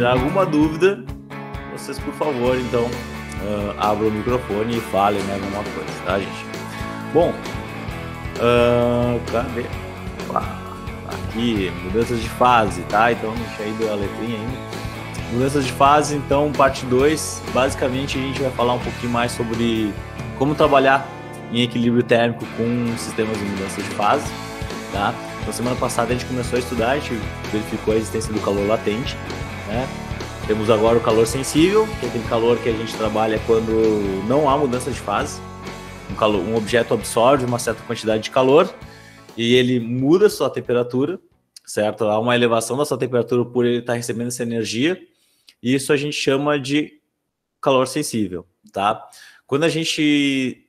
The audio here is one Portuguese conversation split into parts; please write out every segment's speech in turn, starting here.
tirar alguma dúvida, vocês, por favor, então, abram o microfone e falem, né, alguma coisa, tá, gente? Bom, cadê? Aqui, mudanças de fase, tá? Então, não tinha ido a letrinha ainda. Mudanças de fase, então, parte 2. Basicamente, a gente vai falar um pouquinho mais sobre como trabalhar em equilíbrio térmico com sistemas de mudança de fase, tá? Na semana passada, a gente começou a estudar, a gente verificou a existência do calor latente, né? Temos agora o calor sensível, que é aquele calor que a gente trabalha quando não há mudança de fase. Um objeto absorve uma certa quantidade de calor e ele muda sua temperatura, certo? Há uma elevação da sua temperatura por ele estar recebendo essa energia, e isso a gente chama de calor sensível, tá? Quando a gente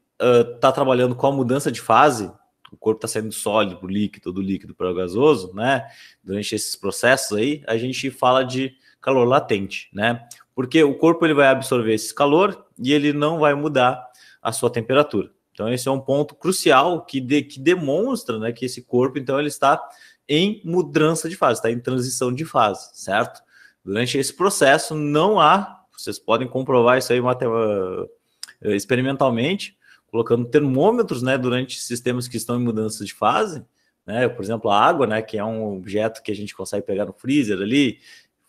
está trabalhando com a mudança de fase, o corpo está saindo sólido para o líquido, do líquido para o gasoso, né? Durante esses processos aí, a gente fala de calor latente, né? Porque o corpo ele vai absorver esse calor e ele não vai mudar a sua temperatura. Então esse é um ponto crucial que demonstra, né, que esse corpo então ele está em mudança de fase, está em transição de fase, certo? Durante esse processo não há, vocês podem comprovar isso aí experimentalmente, colocando termômetros, né, durante sistemas que estão em mudança de fase, né? Por exemplo, a água, né, que é um objeto que a gente consegue pegar no freezer ali,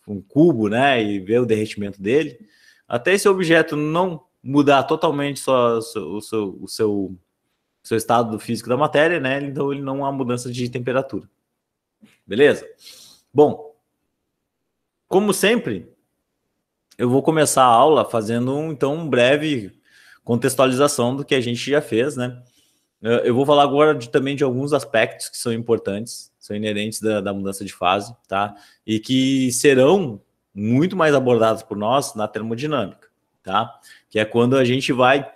um cubo, né, e ver o derretimento dele. Até esse objeto não mudar totalmente o seu estado físico da matéria, né? Então ele não há mudança de temperatura. Beleza? Bom, como sempre, eu vou começar a aula fazendo então uma breve contextualização do que a gente já fez, né? Eu vou falar agora também de alguns aspectos que são importantes, são inerentes da mudança de fase, tá? E que serão muito mais abordados por nós na termodinâmica, tá? Que é quando a gente vai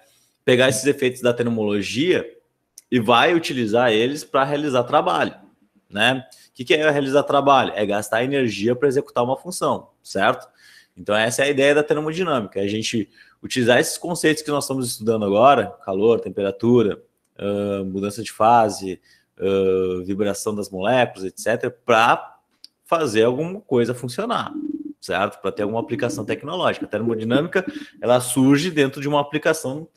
pegar esses efeitos da termologia e vai utilizar eles para realizar trabalho, né? O que é realizar trabalho? É gastar energia para executar uma função, certo? Então essa é a ideia da termodinâmica, é a gente utilizar esses conceitos que nós estamos estudando agora, calor, temperatura, mudança de fase, vibração das moléculas, etc., para fazer alguma coisa funcionar, certo? Para ter alguma aplicação tecnológica. A termodinâmica, ela surge dentro de uma aplicação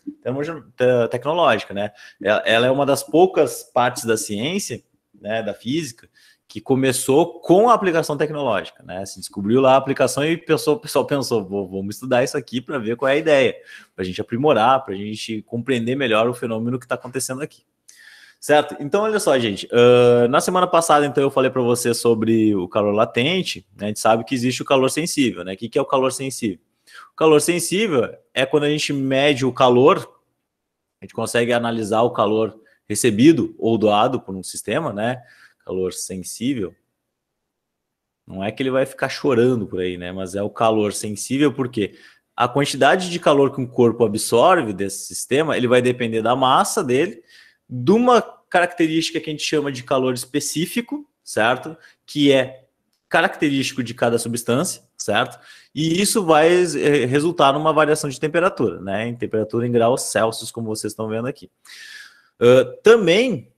tecnológica, né? Ela é uma das poucas partes da ciência, né, da física, que começou com a aplicação tecnológica, né? Se descobriu lá a aplicação e o pessoal pensou, vamos estudar isso aqui para ver qual é a ideia, para a gente aprimorar, para a gente compreender melhor o fenômeno que está acontecendo aqui. Certo? Então, olha só, gente. Na semana passada, então, eu falei para você sobre o calor latente, né? A gente sabe que existe o calor sensível, né? O que é o calor sensível? O calor sensível é quando a gente mede o calor, a gente consegue analisar o calor recebido ou doado por um sistema, né? Calor sensível. Não é que ele vai ficar chorando por aí, né? Mas é o calor sensível porque a quantidade de calor que um corpo absorve desse sistema, ele vai depender da massa dele, de uma característica que a gente chama de calor específico, certo? Que é característico de cada substância, certo? E isso vai resultar numa variação de temperatura, né? Em temperatura em graus Celsius, como vocês estão vendo aqui. Também,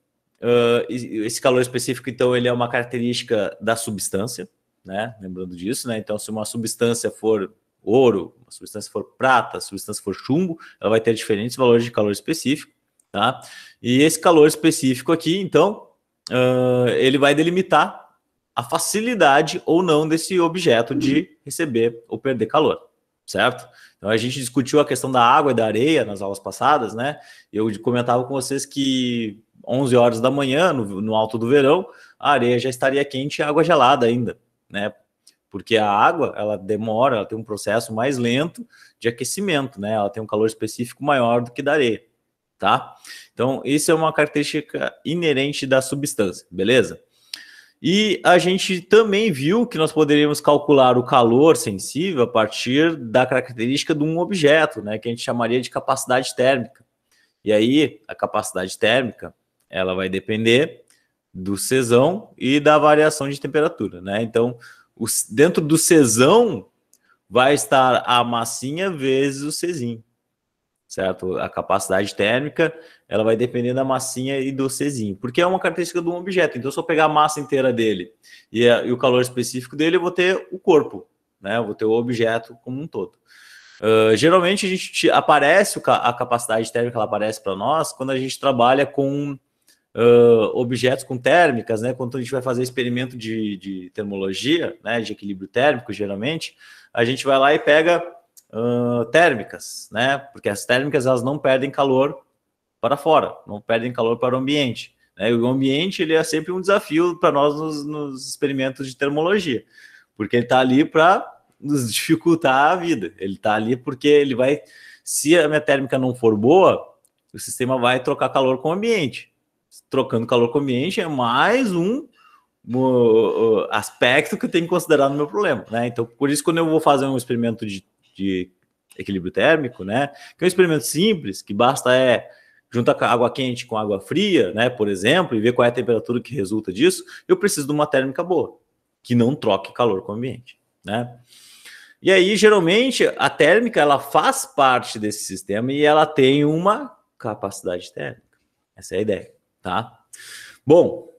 esse calor específico, então, ele é uma característica da substância, né? Lembrando disso, né? Então, se uma substância for ouro, uma substância for prata, a substância for chumbo, ela vai ter diferentes valores de calor específico, tá? E esse calor específico aqui, então, ele vai delimitar a facilidade ou não desse objeto de receber ou perder calor, certo? Então a gente discutiu a questão da água e da areia nas aulas passadas, né? Eu comentava com vocês que 11 horas da manhã, no alto do verão, a areia já estaria quente e a água gelada ainda, né? Porque a água, ela demora, ela tem um processo mais lento de aquecimento, né? Ela tem um calor específico maior do que da areia, tá? Então, isso é uma característica inerente da substância, beleza? E a gente também viu que nós poderíamos calcular o calor sensível a partir da característica de um objeto, né? Que a gente chamaria de capacidade térmica. E aí, a capacidade térmica, ela vai depender do Czão e da variação de temperatura, né? Então, dentro do Czão vai estar a massinha vezes o Czinho, certo? A capacidade térmica, ela vai depender da massinha e do Czinho, porque é uma característica de um objeto. Então, se eu pegar a massa inteira dele e o calor específico dele, eu vou ter o corpo, né? Eu vou ter o objeto como um todo. Geralmente a gente aparece a capacidade térmica, ela aparece para nós quando a gente trabalha com objetos com térmicas, né? Quando a gente vai fazer experimento de termologia, né? De equilíbrio térmico, geralmente, a gente vai lá e pega térmicas, né? Porque as térmicas elas não perdem calor para fora, não perdem calor para o ambiente, né? E o ambiente ele é sempre um desafio para nós nos experimentos de termologia, porque ele está ali para nos dificultar a vida. Ele está ali porque ele vai, se a minha térmica não for boa, o sistema vai trocar calor com o ambiente. Trocando calor com o ambiente é mais um aspecto que eu tenho que considerar no meu problema, né? Então, por isso, quando eu vou fazer um experimento de equilíbrio térmico, né? Que é um experimento simples, que basta juntar água quente com água fria, né? Por exemplo, e ver qual é a temperatura que resulta disso, eu preciso de uma térmica boa, que não troque calor com o ambiente, né? E aí, geralmente, a térmica, ela faz parte desse sistema e ela tem uma capacidade térmica. Essa é a ideia, tá? Bom,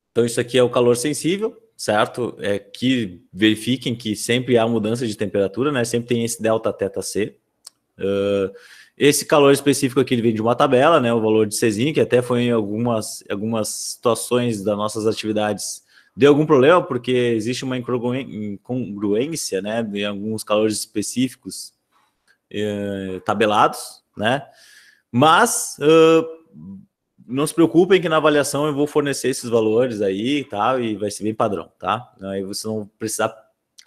então isso aqui é o calor sensível, certo? Que verifiquem que sempre há mudança de temperatura, né? Sempre tem esse delta θ C. Esse calor específico aqui ele vem de uma tabela, né? O valor de Czinho, que até foi em algumas situações das nossas atividades deu algum problema, porque existe uma incongruência, né, em alguns calores específicos tabelados, né, mas não se preocupem que na avaliação eu vou fornecer esses valores aí, tá, e vai ser bem padrão, tá, aí vocês vão precisar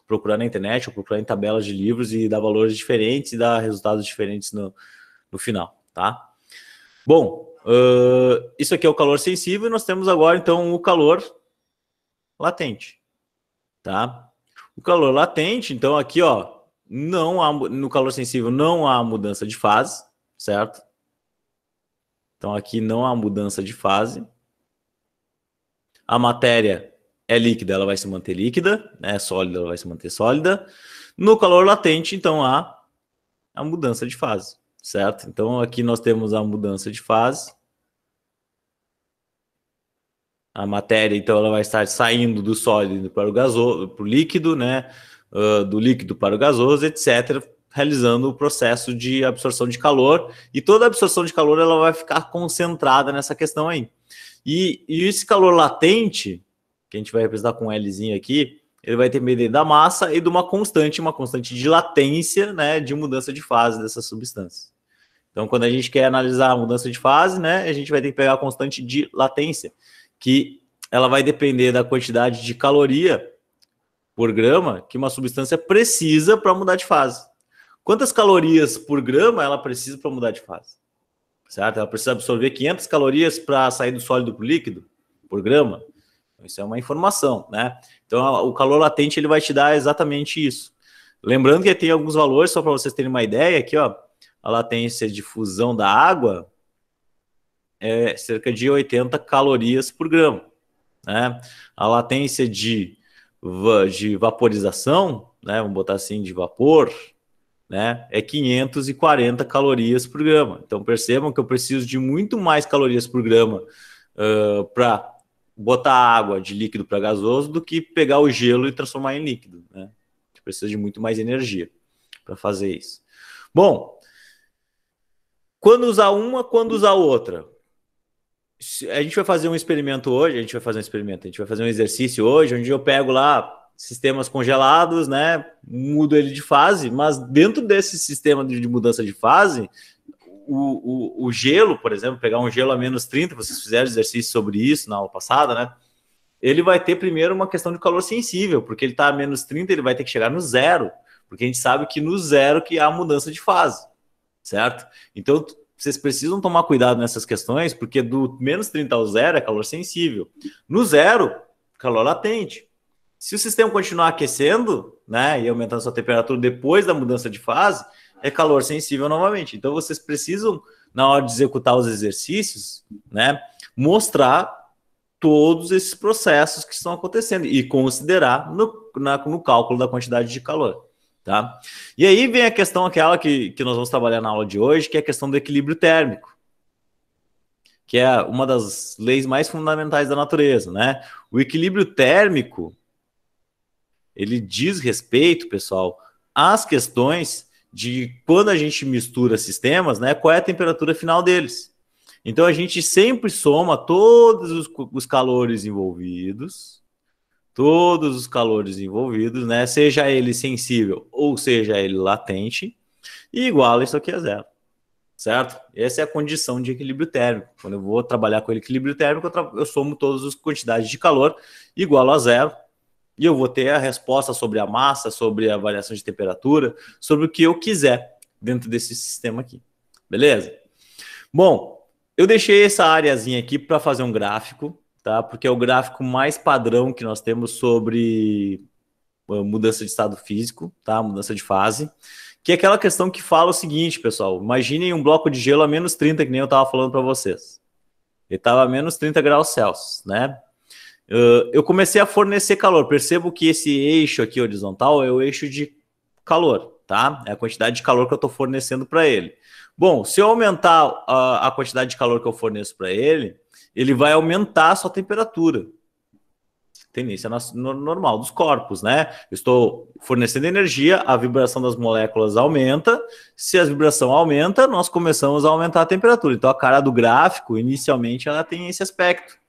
procurar na internet ou procurar em tabelas de livros e dar valores diferentes e dar resultados diferentes no final, tá. Bom, isso aqui é o calor sensível e nós temos agora, então, o calor latente, tá? O calor latente, então aqui, ó, não há, no calor sensível não há mudança de fase, certo? Então aqui não há mudança de fase. A matéria é líquida, ela vai se manter líquida, né? Sólida, ela vai se manter sólida. No calor latente, então há a mudança de fase, certo? Então aqui nós temos a mudança de fase. A matéria, então, ela vai estar saindo do sólido para o gasoso, para o líquido, né? Do líquido para o gasoso, etc., realizando o processo de absorção de calor. E toda a absorção de calor ela vai ficar concentrada nessa questão aí. E esse calor latente, que a gente vai representar com um Lzinho aqui, ele vai depender da massa e de uma constante de latência, né? De mudança de fase dessas substâncias. Então, quando a gente quer analisar a mudança de fase, né? A gente vai ter que pegar a constante de latência, que ela vai depender da quantidade de caloria por grama que uma substância precisa para mudar de fase. Quantas calorias por grama ela precisa para mudar de fase? Certo? Ela precisa absorver 500 calorias para sair do sólido para o líquido por grama. Isso é uma informação, né? Então, o calor latente ele vai te dar exatamente isso. Lembrando que tem alguns valores, só para vocês terem uma ideia, aqui, ó, a latência de fusão da água é cerca de 80 calorias por grama, né? A latência de vaporização, né? Vamos botar assim, de vapor, né? É 540 calorias por grama. Então percebam que eu preciso de muito mais calorias por grama para botar água de líquido para gasoso do que pegar o gelo e transformar em líquido, né? A gente precisa de muito mais energia para fazer isso. Bom, quando usar uma, quando usar outra? A gente vai fazer um experimento hoje, a gente vai fazer um exercício hoje, onde eu pego lá sistemas congelados, né, mudo ele de fase, mas dentro desse sistema de mudança de fase, o gelo, por exemplo, pegar um gelo a menos 30, vocês fizeram exercício sobre isso na aula passada, né, ele vai ter primeiro uma questão de calor sensível, porque ele está a menos 30, ele vai ter que chegar no zero, porque a gente sabe que no zero que há mudança de fase, certo? Então, vocês precisam tomar cuidado nessas questões, porque do menos 30 ao zero é calor sensível. No zero, calor latente. Se o sistema continuar aquecendo, né, e aumentando sua temperatura depois da mudança de fase, é calor sensível novamente. Então, vocês precisam, na hora de executar os exercícios, né, mostrar todos esses processos que estão acontecendo e considerar no cálculo da quantidade de calor. Tá? E aí vem a questão aquela que nós vamos trabalhar na aula de hoje, que é a questão do equilíbrio térmico, que é uma das leis mais fundamentais da natureza, né? O equilíbrio térmico, ele diz respeito, pessoal, às questões de quando a gente mistura sistemas, né, qual é a temperatura final deles. Então a gente sempre soma todos os calores envolvidos, né, seja ele sensível ou seja ele latente, e iguala isso aqui a zero, certo? Essa é a condição de equilíbrio térmico. Quando eu vou trabalhar com equilíbrio térmico, eu somo todas as quantidades de calor, igualo a zero, e eu vou ter a resposta sobre a massa, sobre a variação de temperatura, sobre o que eu quiser dentro desse sistema aqui. Beleza? Bom, eu deixei essa areazinha aqui para fazer um gráfico, tá? Porque é o gráfico mais padrão que nós temos sobre mudança de estado físico, tá? Mudança de fase. Que é aquela questão que fala o seguinte, pessoal. Imaginem um bloco de gelo a menos 30, que nem eu estava falando para vocês. Ele estava a menos 30 graus Celsius, né? Eu comecei a fornecer calor. Percebo que esse eixo aqui horizontal é o eixo de calor, tá? É a quantidade de calor que eu estou fornecendo para ele. Bom, se eu aumentar a quantidade de calor que eu forneço para ele, ele vai aumentar a sua temperatura. Tendência normal dos corpos, né? Eu estou fornecendo energia, a vibração das moléculas aumenta. Se a vibração aumenta, nós começamos a aumentar a temperatura. Então, a cara do gráfico, inicialmente, ela tem esse aspecto.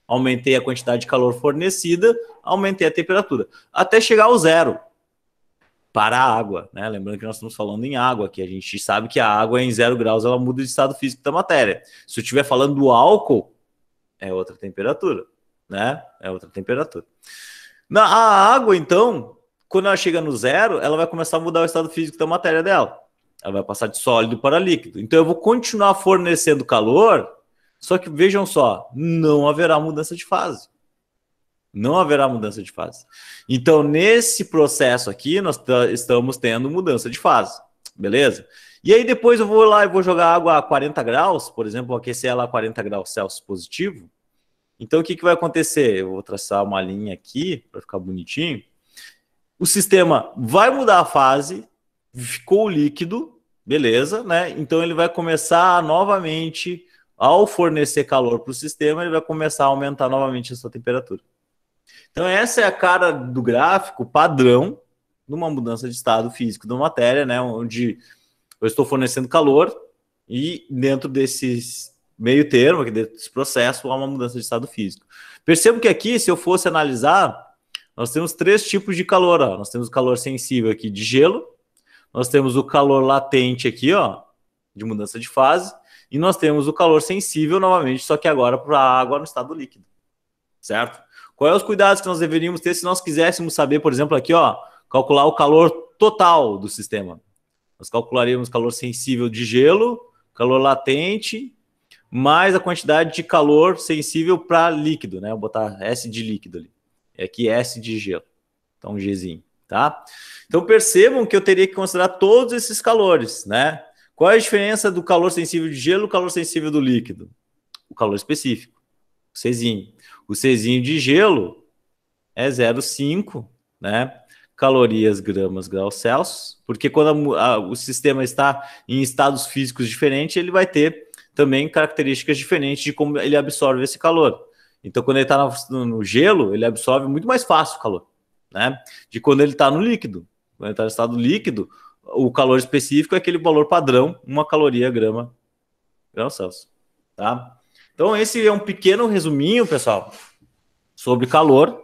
Aumentei a quantidade de calor fornecida, aumentei a temperatura, até chegar ao zero para a água, né? Lembrando que nós estamos falando em água, que a gente sabe que a água em 0 graus ela muda de estado físico da matéria. Se eu estiver falando do álcool, é outra temperatura, né? É outra temperatura. A água, então, quando ela chega no zero, ela vai começar a mudar o estado físico da matéria dela. Ela vai passar de sólido para líquido. Então, eu vou continuar fornecendo calor. Só que vejam só, não haverá mudança de fase. Não haverá mudança de fase. Então, nesse processo aqui, nós estamos tendo mudança de fase. Beleza? E aí depois eu vou lá e vou jogar água a 40 graus, por exemplo, vou aquecer ela a 40 graus Celsius positivo. Então, o que vai acontecer? Eu vou traçar uma linha aqui para ficar bonitinho. O sistema vai mudar a fase, ficou líquido, beleza, né? Então, ele vai começar novamente... Ao fornecer calor para o sistema, ele vai começar a aumentar novamente a sua temperatura. Então, essa é a cara do gráfico padrão de uma mudança de estado físico da matéria, né? Onde eu estou fornecendo calor e dentro desse meio termo, aqui dentro desse processo, há uma mudança de estado físico. Percebo que aqui, se eu fosse analisar, nós temos 3 tipos de calor. Ó. Nós temos o calor sensível aqui de gelo, nós temos o calor latente aqui, ó, de mudança de fase, e nós temos o calor sensível novamente, só que agora para a água no estado líquido, certo? Quais são os cuidados que nós deveríamos ter se nós quiséssemos saber, por exemplo, aqui, ó, calcular o calor total do sistema? Nós calcularíamos calor sensível de gelo, calor latente, mais a quantidade de calor sensível para líquido, né? Vou botar S de líquido ali. E aqui S de gelo. Então, um Gzinho, tá? Então, percebam que eu teria que considerar todos esses calores, né? Qual é a diferença do calor sensível de gelo e o calor sensível do líquido? O calor específico, o Czinho. O Czinho de gelo é 0,5, né? Calorias gramas graus Celsius, porque quando o sistema está em estados físicos diferentes, ele vai ter também características diferentes de como ele absorve esse calor. Então, quando ele está no gelo, ele absorve muito mais fácil o calor, né? De quando ele está no líquido. Quando ele está no estado líquido, o calor específico é aquele valor padrão, 1 caloria grama Celsius, tá? Então, esse é um pequeno resuminho, pessoal, sobre calor.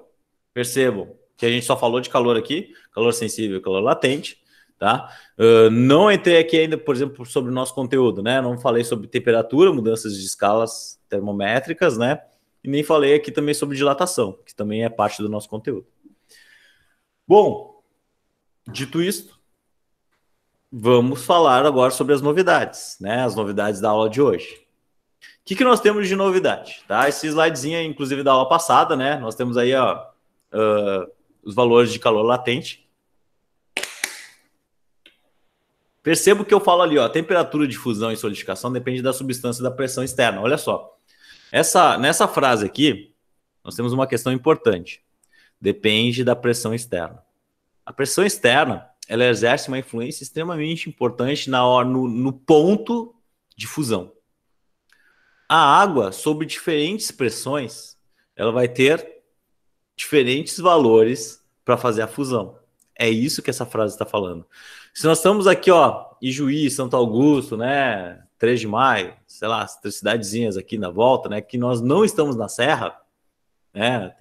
Percebam que a gente só falou de calor aqui, calor sensível e calor latente, tá? Não entrei aqui ainda, por exemplo, sobre o nosso conteúdo, né? Não falei sobre temperatura, mudanças de escalas termométricas, né? E nem falei aqui também sobre dilatação, que também é parte do nosso conteúdo. Bom, dito isto, vamos falar agora sobre as novidades, né? As novidades da aula de hoje. O que nós temos de novidade? Tá? Esse slidezinho é inclusive da aula passada, né? Nós temos aí ó, os valores de calor latente. Percebo que eu falo ali, ó, a temperatura de fusão e solidificação depende da substância e da pressão externa. Olha só, nessa frase aqui, nós temos uma questão importante. Depende da pressão externa. A pressão externa, ela exerce uma influência extremamente importante no ponto de fusão. A água, sob diferentes pressões, ela vai ter diferentes valores para fazer a fusão. É isso que essa frase está falando. Se nós estamos aqui, ó, Ijuí, Santo Augusto, né, 3 de Maio, sei lá, as 3 cidadezinhas aqui na volta, né, que nós não estamos na serra, né,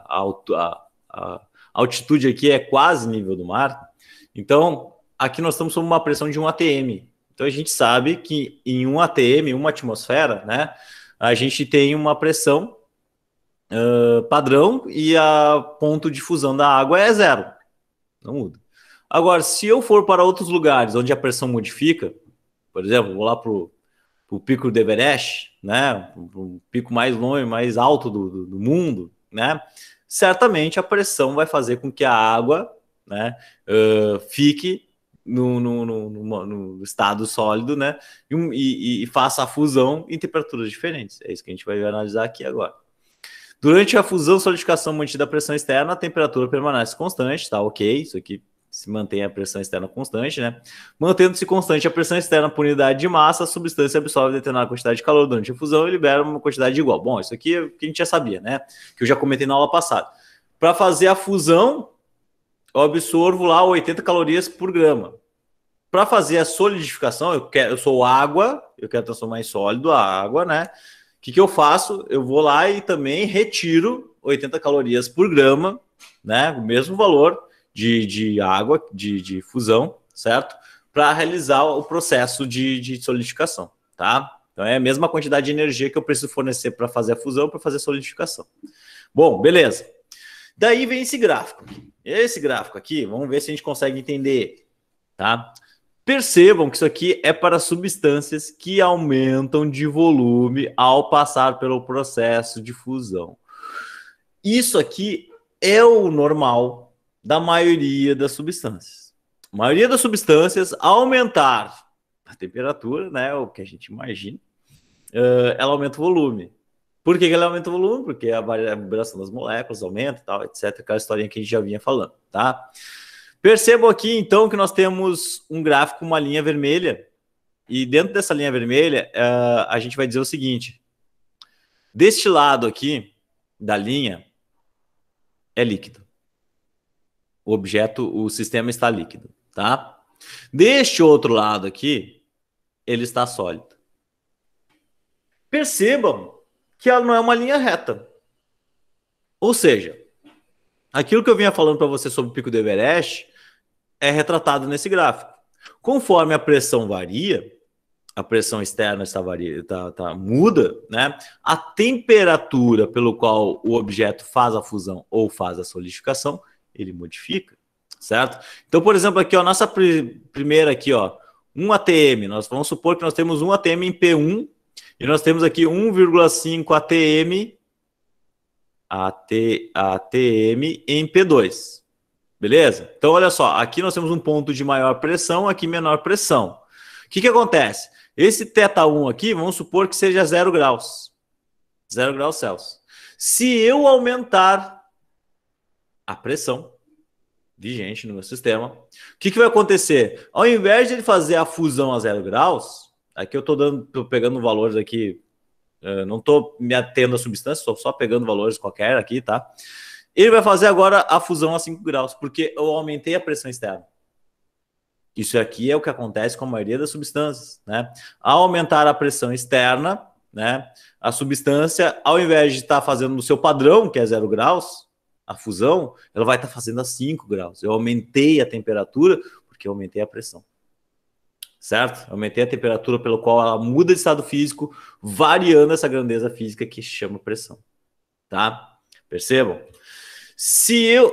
a altitude aqui é quase nível do mar, então aqui nós estamos sob uma pressão de 1 atm. Então a gente sabe que em 1 atm, 1 atmosfera, né, a gente tem uma pressão padrão e a ponto de fusão da água é 0. Não muda. Agora, se eu for para outros lugares onde a pressão modifica, por exemplo, vou lá para o pico do Everest, né, o pico mais longe, mais alto do mundo, né, certamente a pressão vai fazer com que a água, né, fique no estado sólido, né, e faça a fusão em temperaturas diferentes. É isso que a gente vai analisar aqui agora. Durante a fusão, solidificação mantida a pressão externa, a temperatura permanece constante, tá ok? Isso aqui se mantém a pressão externa constante, né? Mantendo-se constante a pressão externa por unidade de massa, a substância absorve determinada quantidade de calor durante a fusão e libera uma quantidade igual. Bom, isso aqui é o que a gente já sabia, né? Que eu já comentei na aula passada. Para fazer a fusão, eu absorvo lá 80 calorias por grama. Para fazer a solidificação, eu sou água, eu quero transformar em sólido a água, né? O que eu faço? Eu vou lá e também retiro 80 calorias por grama, né? O mesmo valor de água, de fusão, certo? Para realizar o processo de solidificação, tá? Então é a mesma quantidade de energia que eu preciso fornecer para fazer a fusão, para fazer a solidificação. Bom, beleza. Daí vem esse gráfico aqui. Esse gráfico aqui, vamos ver se a gente consegue entender, tá? Percebam que isso aqui é para substâncias que aumentam de volume ao passar pelo processo de fusão. Isso aqui é o normal da maioria das substâncias. A maioria das substâncias, aumentar a temperatura, né, o que a gente imagina, ela aumenta o volume. Por que ela aumenta o volume? Porque a vibração das moléculas aumenta e tal, etc. Aquela historinha que a gente já vinha falando, tá? Percebam aqui, então, que nós temos um gráfico, uma linha vermelha, e dentro dessa linha vermelha, a gente vai dizer o seguinte: deste lado aqui da linha é líquido. O objeto, o sistema está líquido, tá? Deste outro lado aqui, ele está sólido. Percebam que ela não é uma linha reta. Ou seja, aquilo que eu vinha falando para você sobre o pico do Everest é retratado nesse gráfico. Conforme a pressão varia, a pressão externa muda, né? A temperatura pelo qual o objeto faz a fusão ou faz a solidificação, ele modifica, certo? Então, por exemplo, aqui, ó, nossa primeira aqui, ó, 1 atm, nós vamos supor que nós temos 1 atm em P1 e nós temos aqui 1,5 atm em P2. Beleza? Então, olha só, aqui nós temos um ponto de maior pressão, aqui menor pressão. O que acontece? Esse θ1 aqui, vamos supor que seja 0 graus. 0 graus Celsius. Se eu aumentar a pressão vigente no meu sistema, o que vai acontecer? Ao invés de ele fazer a fusão a 0 graus, aqui eu tô pegando valores aqui, não estou me atendo à substância, estou só pegando valores qualquer aqui, tá? Ele vai fazer agora a fusão a 5 graus, porque eu aumentei a pressão externa. Isso aqui é o que acontece com a maioria das substâncias, né? Ao aumentar a pressão externa, né, a substância, ao invés de estar fazendo no seu padrão, que é 0 graus, a fusão, ela vai estar fazendo a 5 graus. Eu aumentei a temperatura porque eu aumentei a pressão. Certo? Eu aumentei a temperatura pelo qual ela muda de estado físico, variando essa grandeza física que se chama pressão. Tá? Percebam?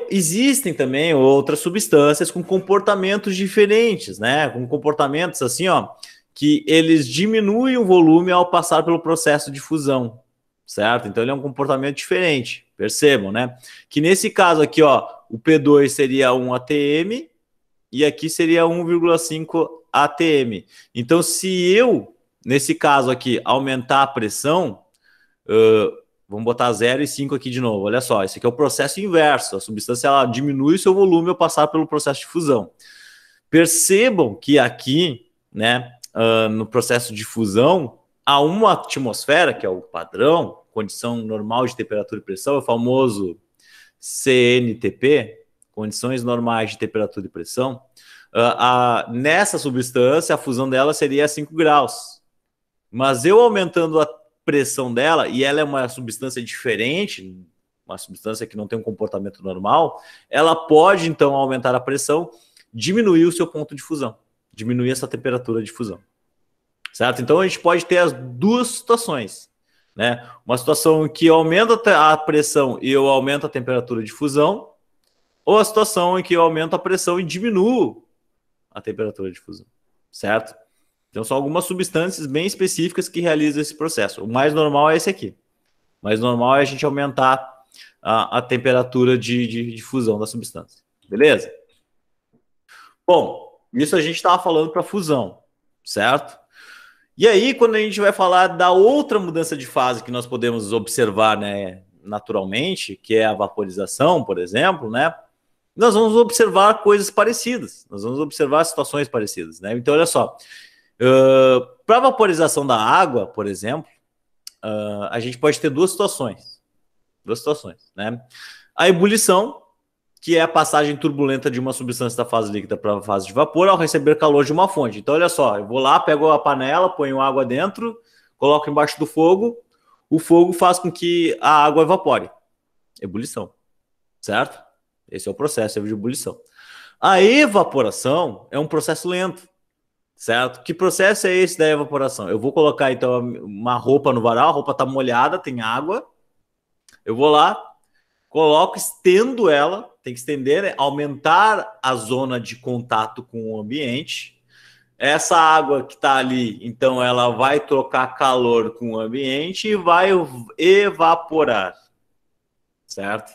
Existem também outras substâncias com comportamentos diferentes, né? Com comportamentos assim, ó, que eles diminuem o volume ao passar pelo processo de fusão, certo? Então ele é um comportamento diferente, percebam, né? Que nesse caso aqui, ó, o P2 seria 1 atm e aqui seria 1,5 atm. Então se eu, nesse caso aqui, aumentar a pressão, vamos botar 0 e 5 aqui de novo. Olha só, esse aqui é o processo inverso. A substância ela diminui o seu volume ao passar pelo processo de fusão. Percebam que aqui, né, no processo de fusão, a 1 atmosfera, que é o padrão, condição normal de temperatura e pressão, é o famoso CNTP, condições normais de temperatura e pressão, nessa substância, a fusão dela seria a 5 graus. Mas eu aumentando a pressão dela, e ela é uma substância diferente, uma substância que não tem um comportamento normal, ela pode, então, aumentar a pressão, diminuir o seu ponto de fusão, diminuir essa temperatura de fusão. Certo? Então, a gente pode ter as duas situações, né? Uma situação que aumenta a pressão e eu aumento a temperatura de fusão, ou a situação em que eu aumento a pressão e diminuo a temperatura de fusão, certo? Então, são algumas substâncias bem específicas que realizam esse processo. O mais normal é esse aqui. O mais normal é a gente aumentar a temperatura de fusão da substância. Beleza? Bom, isso a gente estava falando para fusão, certo? E aí, quando a gente vai falar da outra mudança de fase que nós podemos observar, né, naturalmente, que é a vaporização, por exemplo, né, nós vamos observar coisas parecidas, nós vamos observar situações parecidas, né? Então, olha só, para a vaporização da água, por exemplo, a gente pode ter duas situações, né? A ebulição, que é a passagem turbulenta de uma substância da fase líquida para a fase de vapor ao receber calor de uma fonte. Então, olha só, eu vou lá, pego a panela, ponho água dentro, coloco embaixo do fogo, o fogo faz com que a água evapore. Ebulição, certo? Esse é o processo de ebulição. A evaporação é um processo lento, certo? Que processo é esse da evaporação? Eu vou colocar, então, uma roupa no varal, a roupa está molhada, tem água, eu vou lá, coloco, estendo ela, tem que estender, né? Aumentar a zona de contato com o ambiente. Essa água que está ali, então, ela vai trocar calor com o ambiente e vai evaporar, certo?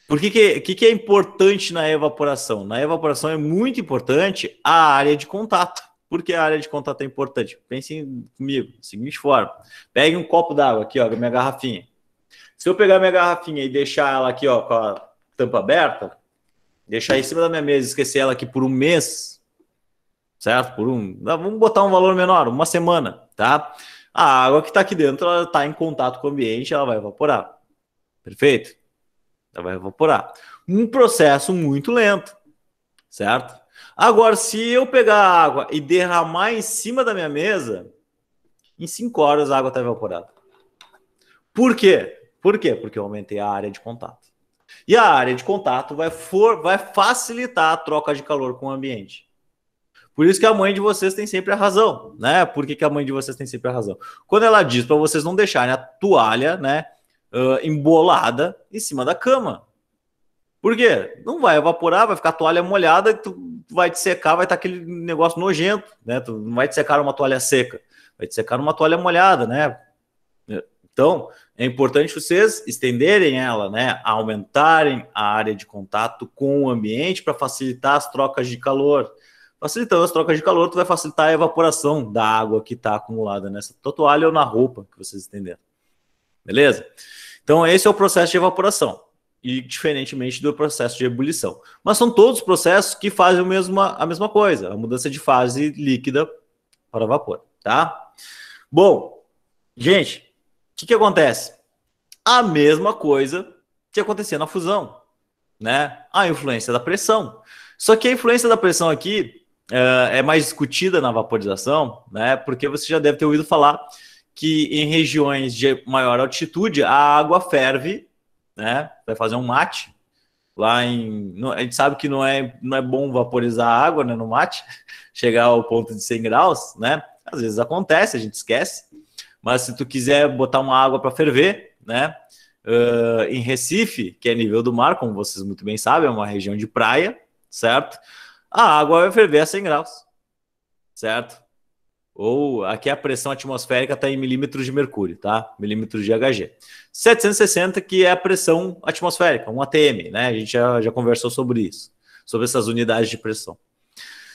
Por que é importante na evaporação? Na evaporação é muito importante a área de contato. Por que a área de contato é importante? Pensem comigo, da seguinte forma. Pegue um copo d'água aqui, ó, minha garrafinha. Se eu pegar minha garrafinha e deixar ela aqui, ó, com a tampa aberta, deixar em cima da minha mesa e esquecer ela aqui por um mês, certo? Vamos botar um valor menor, uma semana, tá? A água que está aqui dentro, ela está em contato com o ambiente, ela vai evaporar. Perfeito? Ela vai evaporar. Um processo muito lento, certo? Agora, se eu pegar a água e derramar em cima da minha mesa, em 5 horas a água está evaporada. Por quê? Por quê? Porque eu aumentei a área de contato. E a área de contato vai facilitar a troca de calor com o ambiente. Por isso que a mãe de vocês tem sempre a razão, né? Por que a mãe de vocês tem sempre a razão? Quando ela diz para vocês não deixarem a toalha, né, embolada em cima da cama. Por quê? Não vai evaporar, vai ficar a toalha molhada, tu vai te secar, vai estar aquele negócio nojento, né? Tu não vai te secar uma toalha seca, vai te secar uma toalha molhada, né? Então, é importante vocês estenderem ela, né? Aumentarem a área de contato com o ambiente para facilitar as trocas de calor. Facilitando as trocas de calor, tu vai facilitar a evaporação da água que está acumulada nessa tua toalha ou na roupa que vocês estenderam. Beleza? Então, esse é o processo de evaporação. E diferentemente do processo de ebulição. Mas são todos processos que fazem a mesma coisa, a mudança de fase líquida para vapor, tá? Bom, gente, o que acontece? A mesma coisa que acontecia na fusão, né? A influência da pressão. Só que a influência da pressão aqui é mais discutida na vaporização, né? Porque você já deve ter ouvido falar que em regiões de maior altitude a água ferve, né? Vai fazer um mate. A gente sabe que não é bom vaporizar a água, né, no mate, chegar ao ponto de 100 graus, né? Às vezes acontece, a gente esquece. Mas se tu quiser botar uma água para ferver, né? Em Recife, que é nível do mar, como vocês muito bem sabem, é uma região de praia, certo? A água vai ferver a 100 graus, certo? Ou aqui a pressão atmosférica está em milímetros de mercúrio, tá? Milímetros de Hg. 760, que é a pressão atmosférica, um ATM, né? A gente já conversou sobre isso, sobre essas unidades de pressão.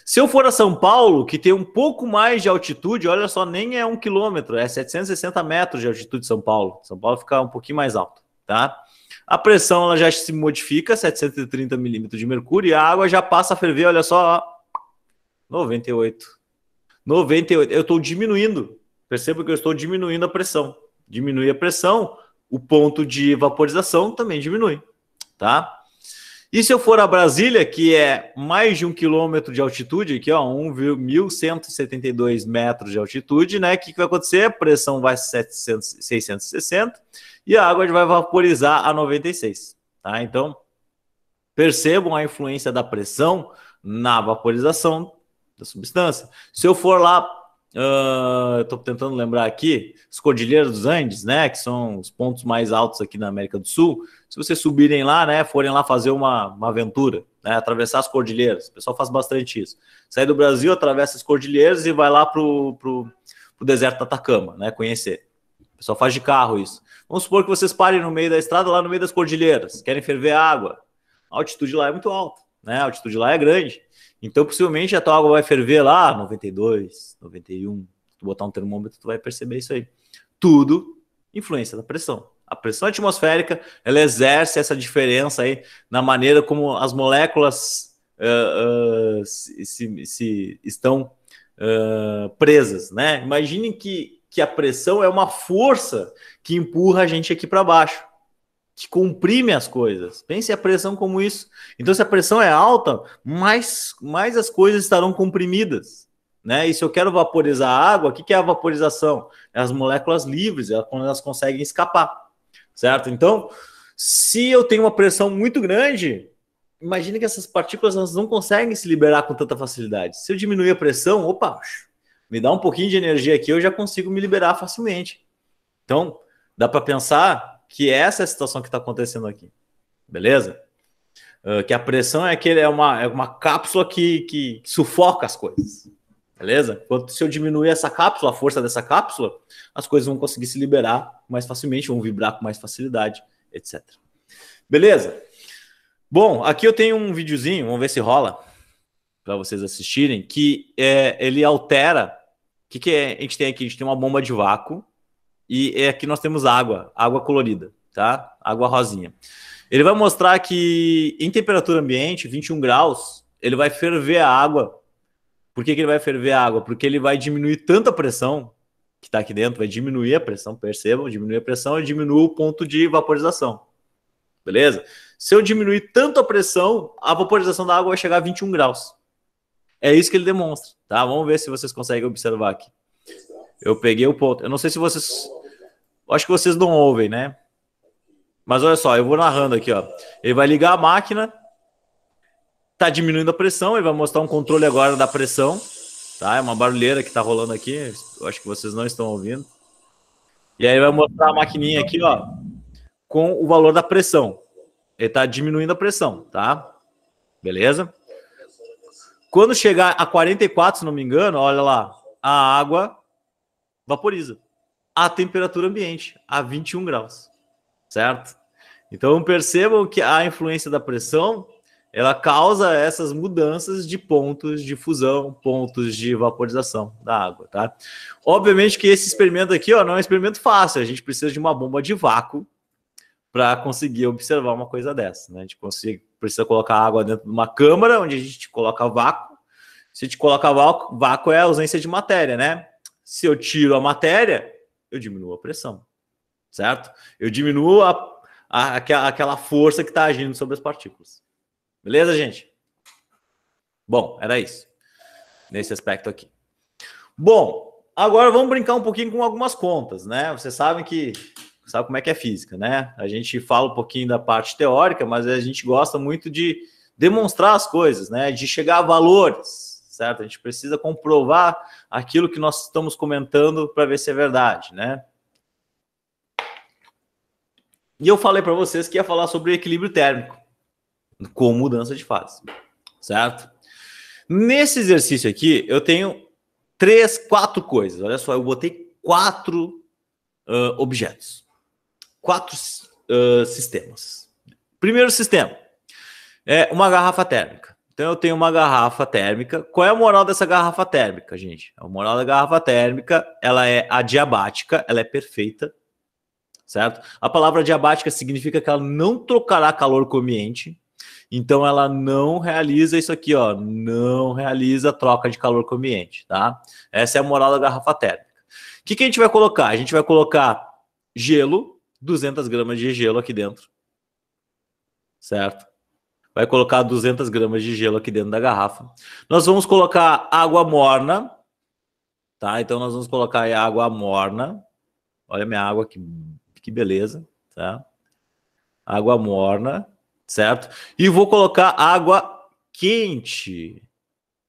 Se eu for a São Paulo, que tem um pouco mais de altitude, olha só, nem é 1 quilômetro, é 760 metros de altitude de São Paulo. São Paulo fica um pouquinho mais alto, tá? A pressão ela já se modifica, 730 milímetros de mercúrio, e a água já passa a ferver, olha só, 98. 98, eu estou diminuindo, perceba que eu estou diminuindo a pressão. Diminui a pressão, o ponto de vaporização também diminui, tá? E se eu for a Brasília, que é mais de 1 quilômetro de altitude, aqui, ó, 1.172 metros de altitude, né? O que vai acontecer? A pressão vai 660 e a água vai vaporizar a 96, tá? Então, percebam a influência da pressão na vaporização da substância. Se eu for lá, estou tentando lembrar aqui, as Cordilheiras dos Andes, né, que são os pontos mais altos aqui na América do Sul. Se vocês subirem lá, né, forem lá fazer uma aventura, né, atravessar as cordilheiras, o pessoal faz bastante isso. Sai do Brasil, atravessa as cordilheiras e vai lá pro deserto do Atacama, né, conhecer. O pessoal faz de carro isso. Vamos supor que vocês parem no meio da estrada, lá no meio das cordilheiras, querem ferver água. A altitude lá é muito alta, né, a altitude lá é grande. Então, possivelmente, a tua água vai ferver lá 92, 91. Tu botar um termômetro, tu vai perceber isso aí. Tudo influência da pressão. A pressão atmosférica, ela exerce essa diferença aí na maneira como as moléculas estão presas, né? Imaginem que a pressão é uma força que empurra a gente aqui para baixo, que comprime as coisas. Pense a pressão como isso. Então, se a pressão é alta, mais as coisas estarão comprimidas, né? E se eu quero vaporizar a água, o que é a vaporização? É as moléculas livres, quando elas conseguem escapar, certo? Então, se eu tenho uma pressão muito grande, imagine que essas partículas elas não conseguem se liberar com tanta facilidade. Se eu diminuir a pressão, opa, me dá um pouquinho de energia aqui, eu já consigo me liberar facilmente. Então, dá para pensar que essa é a situação que está acontecendo aqui, beleza? Que a pressão é uma cápsula que sufoca as coisas, beleza? Se eu diminuir essa cápsula, a força dessa cápsula, as coisas vão conseguir se liberar mais facilmente, vão vibrar com mais facilidade, etc. Beleza? Bom, aqui eu tenho um videozinho, vamos ver se rola, para vocês assistirem, que ele altera. O que a gente tem aqui? A gente tem uma bomba de vácuo, e aqui nós temos água colorida, tá? Água rosinha. Ele vai mostrar que em temperatura ambiente, 21 graus, ele vai ferver a água. Por que ele vai ferver a água? Porque ele vai diminuir tanta pressão que está aqui dentro, vai diminuir a pressão, percebam, diminuir a pressão e diminuir o ponto de vaporização. Beleza? Se eu diminuir tanto a pressão, a vaporização da água vai chegar a 21 graus. É isso que ele demonstra, tá? Vamos ver se vocês conseguem observar aqui. Eu peguei o ponto. Eu não sei se vocês... Acho que vocês não ouvem, né? Mas olha só, eu vou narrando aqui, ó. Ele vai ligar a máquina, tá diminuindo a pressão, ele vai mostrar um controle agora da pressão, tá? É uma barulheira que tá rolando aqui, eu acho que vocês não estão ouvindo. E aí vai mostrar a maquininha aqui, ó, com o valor da pressão. Ele tá diminuindo a pressão, tá? Beleza? Quando chegar a 44, se não me engano, olha lá, a água vaporiza a temperatura ambiente, a 21 graus, certo? Então percebam que a influência da pressão, ela causa essas mudanças de pontos de fusão, pontos de vaporização da água, tá? Obviamente que esse experimento aqui, ó, não é um experimento fácil, a gente precisa de uma bomba de vácuo para conseguir observar uma coisa dessa, né? A gente precisa colocar água dentro de uma câmara, onde a gente coloca vácuo. Se a gente coloca vácuo é a ausência de matéria, né? Se eu tiro a matéria, eu diminuo a pressão, certo? Eu diminuo aquela força que está agindo sobre as partículas. Beleza, gente? Bom, era isso. Nesse aspecto aqui. Bom, agora vamos brincar um pouquinho com algumas contas, né? Vocês sabem sabe como é que é física, né? A gente fala um pouquinho da parte teórica, mas a gente gosta muito de demonstrar as coisas, né? De chegar a valores, certo? A gente precisa comprovar aquilo que nós estamos comentando para ver se é verdade, né? E eu falei para vocês que ia falar sobre equilíbrio térmico com mudança de fase, certo? Nesse exercício aqui, eu tenho 4 coisas. Olha só, eu botei 4 objetos. 4 sistemas. Primeiro sistema é uma garrafa térmica. Então eu tenho uma garrafa térmica. Qual é a moral dessa garrafa térmica, gente? A moral da garrafa térmica, ela é adiabática, ela é perfeita, certo? A palavra adiabática significa que ela não trocará calor com o ambiente. Então ela não realiza isso aqui, ó, não realiza troca de calor com o ambiente, tá? Essa é a moral da garrafa térmica. O que a gente vai colocar? A gente vai colocar gelo, 200 gramas de gelo aqui dentro, certo? vai colocar 200 gramas de gelo aqui dentro da garrafa. Nós vamos colocar água morna, tá? Então nós vamos colocar aí água morna. Olha a minha água, que beleza, tá? Água morna, certo? E vou colocar água quente,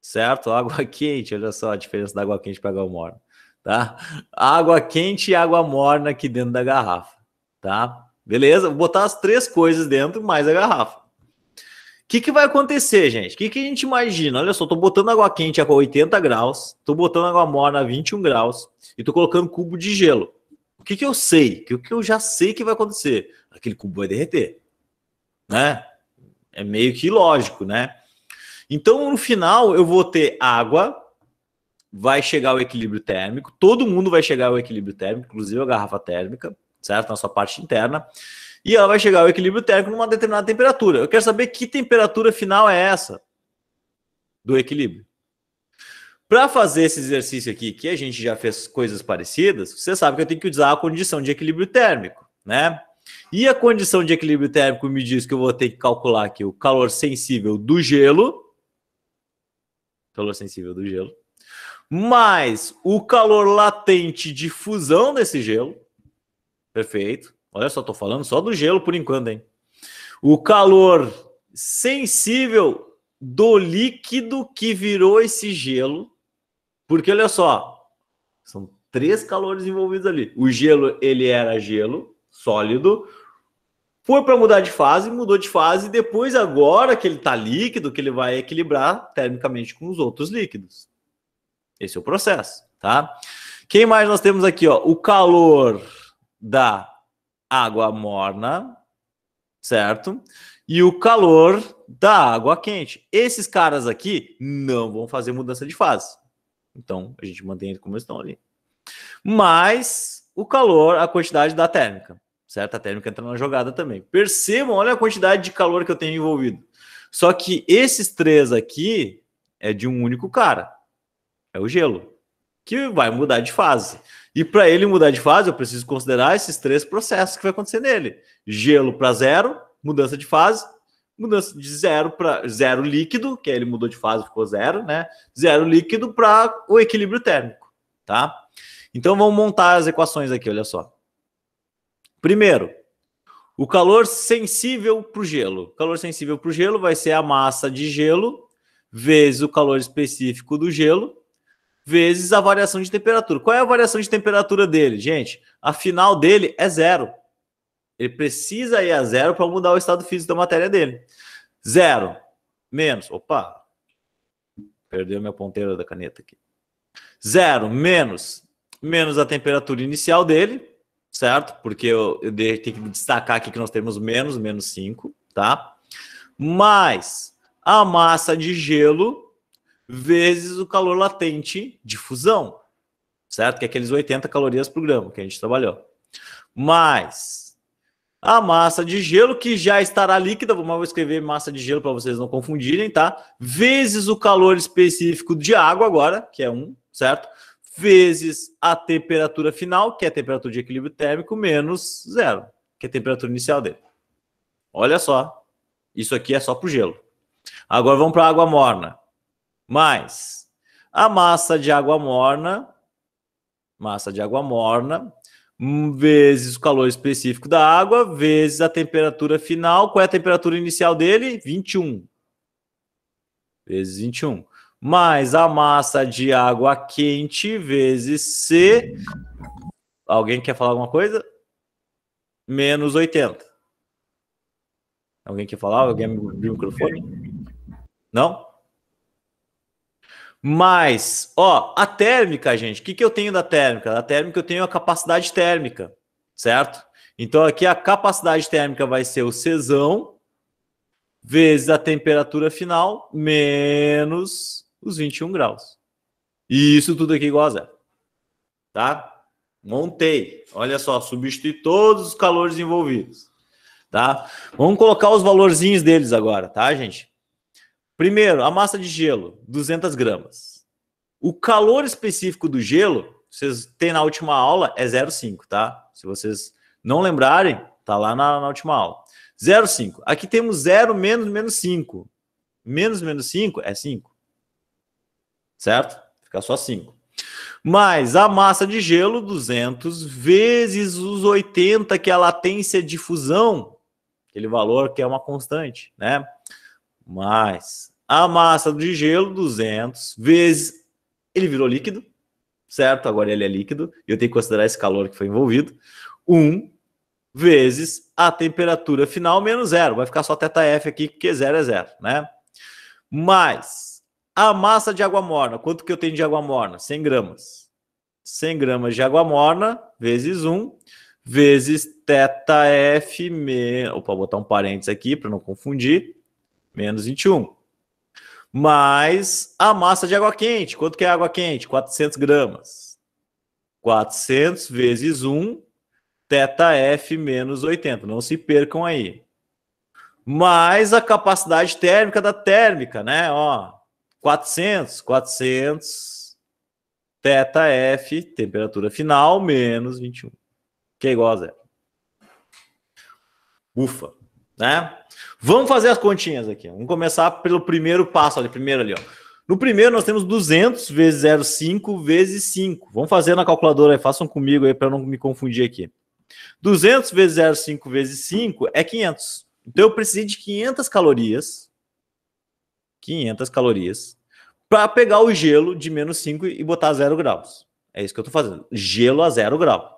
certo? Água quente, olha só a diferença da água quente para água morna, tá? Água quente e água morna aqui dentro da garrafa, tá? Beleza? Vou botar as três coisas dentro, mais a garrafa. O que vai acontecer, gente? O que a gente imagina? Olha só, tô botando água quente a 80 graus, tô botando água morna a 21 graus e tô colocando cubo de gelo. O que eu sei? O que eu já sei que vai acontecer? Aquele cubo vai derreter, né? É meio que lógico, né? Então, no final, eu vou ter água, vai chegar ao equilíbrio térmico, todo mundo vai chegar ao equilíbrio térmico, inclusive a garrafa térmica, certo? Na sua parte interna. E ela vai chegar ao equilíbrio térmico numa determinada temperatura. Eu quero saber que temperatura final é essa do equilíbrio. Para fazer esse exercício aqui, que a gente já fez coisas parecidas, você sabe que eu tenho que usar a condição de equilíbrio térmico, né? E a condição de equilíbrio térmico me diz que eu vou ter que calcular aqui o calor sensível do gelo, mais o calor latente de fusão desse gelo, perfeito. Olha só, estou falando só do gelo por enquanto, hein? O calor sensível do líquido que virou esse gelo, porque olha só, são 3 calores envolvidos ali. O gelo, ele era gelo sólido, foi para mudar de fase, mudou de fase, e depois agora que ele está líquido, que ele vai equilibrar termicamente com os outros líquidos. Esse é o processo, tá? Quem mais nós temos aqui, ó? O calor da água morna, certo? E o calor da água quente. Esses caras aqui não vão fazer mudança de fase. Então, a gente mantém eles como estão ali. Mas o calor, a quantidade da térmica, certo? A térmica entra na jogada também. Percebam, olha a quantidade de calor que eu tenho envolvido. Só que esses 3 aqui é de um único cara. É o gelo, que vai mudar de fase. E para ele mudar de fase, eu preciso considerar esses 3 processos que vai acontecer nele. Gelo para zero, mudança de fase. Mudança de zero para zero líquido, que aí ele mudou de fase, ficou zero, né? Zero líquido para o equilíbrio térmico, tá? Então vamos montar as equações aqui, olha só. Primeiro, o calor sensível para o gelo. O calor sensível para o gelo vai ser a massa de gelo vezes o calor específico do gelo vezes a variação de temperatura. Qual é a variação de temperatura dele, gente? A final dele é zero. Ele precisa ir a zero para mudar o estado físico da matéria dele. Zero menos... Opa! Perdeu minha ponteira da caneta aqui. Zero menos a temperatura inicial dele, certo? Porque eu tenho que destacar aqui que nós temos menos 5, tá? Mais a massa de gelo vezes o calor latente de fusão, certo? Que é aqueles 80 calorias por grama que a gente trabalhou. Mais a massa de gelo, que já estará líquida, vou escrever massa de gelo para vocês não confundirem, tá? Vezes o calor específico de água agora, que é 1, certo? Vezes a temperatura final, que é a temperatura de equilíbrio térmico, menos 0, que é a temperatura inicial dele. Olha só, isso aqui é só para o gelo. Agora vamos para a água morna. Mais a massa de água morna, vezes o calor específico da água, vezes a temperatura final. Qual é a temperatura inicial dele? 21. Vezes 21. Mais a massa de água quente, vezes C. Alguém quer falar alguma coisa? Menos 80. Alguém quer falar? Alguém abriu o microfone? Não? Mas, ó, a térmica, gente, o que eu tenho da térmica? Da térmica eu tenho a capacidade térmica, certo? Então aqui a capacidade térmica vai ser o Czão vezes a temperatura final menos os 21 graus. E isso tudo aqui igual a zero, tá? Montei. Olha só, substitui todos os calores envolvidos, tá? Vamos colocar os valorzinhos deles agora, tá, gente? Primeiro, a massa de gelo, 200 gramas. O calor específico do gelo, vocês têm na última aula, é 0,5, tá? Se vocês não lembrarem, Tá lá na última aula. 0,5. Aqui temos 0 menos menos 5. Menos menos 5 é 5. Certo? Fica só 5. Mais a massa de gelo, 200, vezes os 80, que é a latência de fusão, aquele valor que é uma constante, né? Mais a massa de gelo, 200, vezes... Ele virou líquido, certo? Agora ele é líquido, e eu tenho que considerar esse calor que foi envolvido. 1 vezes a temperatura final menos 0. Vai ficar só θF aqui, porque 0 é 0, né? Mais a massa de água morna. Quanto que eu tenho de água morna? 100 gramas. 100 gramas de água morna, vezes 1, vezes θF... Opa, vou botar um parênteses aqui para não confundir. Menos 21. Mais a massa de água quente. Quanto que é água quente? 400 gramas. 400 vezes 1, θF menos 80. Não se percam aí. Mais a capacidade térmica da térmica, né? Ó, 400 θF, temperatura final, menos 21. Que é igual a 0. Ufa, né? Vamos fazer as continhas aqui. Vamos começar pelo primeiro passo ali, primeiro ali, ó. No primeiro nós temos 200 vezes 0,5 vezes 5. Vamos fazer na calculadora aí, façam comigo aí para não me confundir aqui. 200 vezes 0,5 vezes 5 é 500. Então eu precisei de 500 calorias. 500 calorias para pegar o gelo de menos 5 e botar a 0 graus. É isso que eu estou fazendo. Gelo a 0 grau.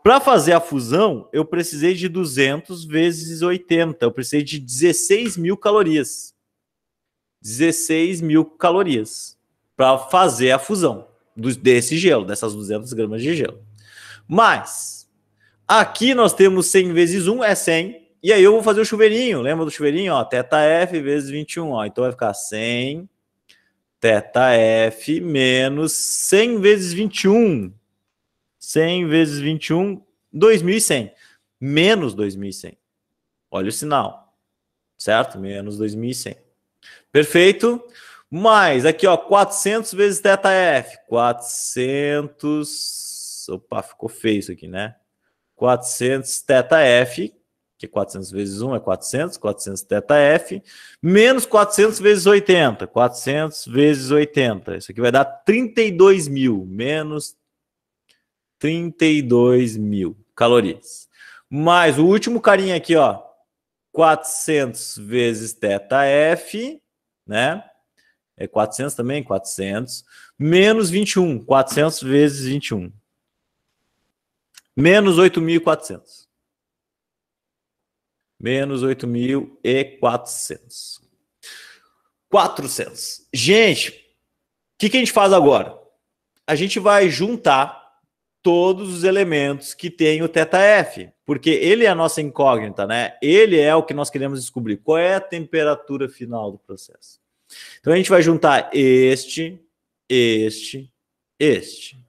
Para fazer a fusão, eu precisei de 200 vezes 80. Eu precisei de 16 mil calorias. 16 mil calorias para fazer a fusão desse gelo, dessas 200 gramas de gelo. Mas, aqui nós temos 100 vezes 1 é 100. E aí eu vou fazer o chuveirinho. Lembra do chuveirinho? Ó, θF vezes 21. Ó. Então vai ficar 100 θF menos 100 vezes 21. 100 vezes 21, 2.100. Menos 2.100. Olha o sinal. Certo? Menos 2.100. Perfeito. Mais aqui, ó, 400 vezes θF. 400... Opa, ficou feio isso aqui, né? 400 θF, que 400 vezes 1 é 400, 400 θF, menos 400 vezes 80. 400 vezes 80. Isso aqui vai dar 32 mil. Menos 32 mil calorias. Mais o último carinha aqui, ó. 400 vezes θF, né? É 400 também? 400. Menos 21. 400 vezes 21. Menos 8.400. Menos 8.400. 400. Gente, o que a gente faz agora? A gente vai juntar todos os elementos que tem o θF, porque ele é a nossa incógnita, né? Ele é o que nós queremos descobrir. Qual é a temperatura final do processo? Então a gente vai juntar este.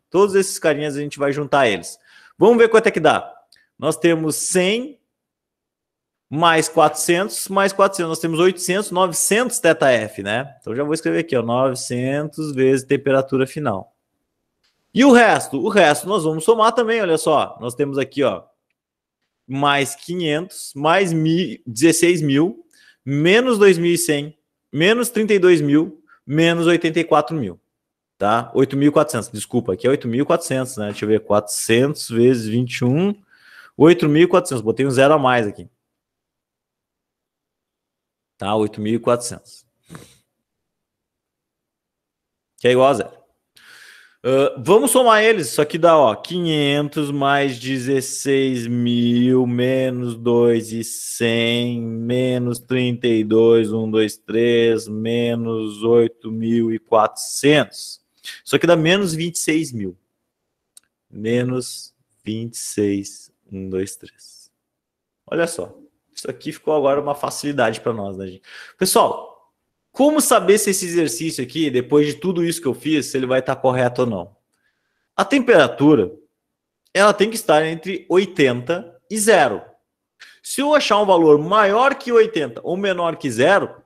Todos esses carinhas a gente vai juntar eles. Vamos ver quanto é que dá. Nós temos 100 mais 400, mais 400. Nós temos 800, 900 θF, né? Então já vou escrever aqui, ó, 900 vezes temperatura final. E o resto? O resto nós vamos somar também, olha só. Nós temos aqui, ó, mais 500, mais 16 mil, menos 2.100, menos 32 mil, menos 84 mil. Tá? 8.400, desculpa, aqui é 8.400, né? Deixa eu ver, 400 vezes 21, 8.400. Botei um zero a mais aqui. Tá? 8.400. Que é igual a zero. Vamos somar eles. Isso aqui dá, ó, 500 mais 16 mil, menos 2.100, menos 32, 1, 2, 3, menos 8.400. Isso aqui dá menos 26 mil. Menos 26, 1, 2, 3. Olha só. Isso aqui ficou agora uma facilidade para nós, né, gente? Pessoal, como saber se esse exercício aqui, depois de tudo isso que eu fiz, se ele vai estar correto ou não? A temperatura, ela tem que estar entre 80 e 0. Se eu achar um valor maior que 80 ou menor que 0,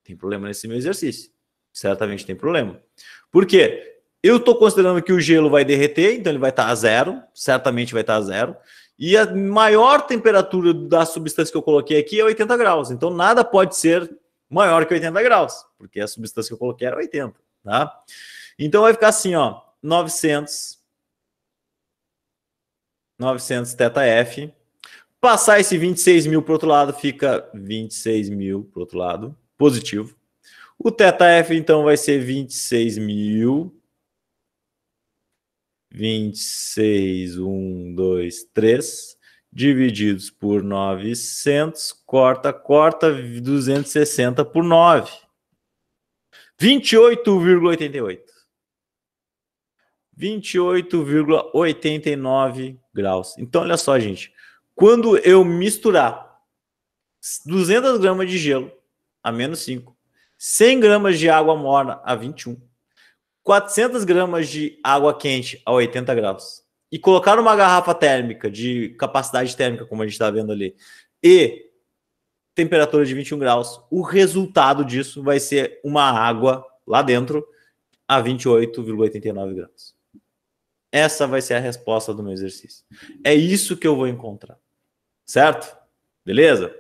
tem problema nesse meu exercício. Certamente tem problema. Por quê? Eu estou considerando que o gelo vai derreter, então ele vai estar a 0, certamente vai estar a 0. E a maior temperatura da substância que eu coloquei aqui é 80 graus. Então, nada pode ser maior que 80 graus, porque a substância que eu coloquei era 80, tá? Então, vai ficar assim, ó, 900 θF. Passar esse 26 mil para o outro lado, fica 26 mil para o outro lado, positivo. O θF, então, vai ser 26 mil. 26, 1, 2, 3, divididos por 900, corta, 260 por 9. 28,88. 28,89 graus. Então, olha só, gente. Quando eu misturar 200 gramas de gelo a menos 5, 100 gramas de água morna a 21, 400 gramas de água quente a 80 graus e colocar uma garrafa térmica de capacidade térmica, como a gente está vendo ali, e temperatura de 21 graus, o resultado disso vai ser uma água lá dentro a 28,89 graus. Essa vai ser a resposta do meu exercício. É isso que eu vou encontrar. Certo? Beleza?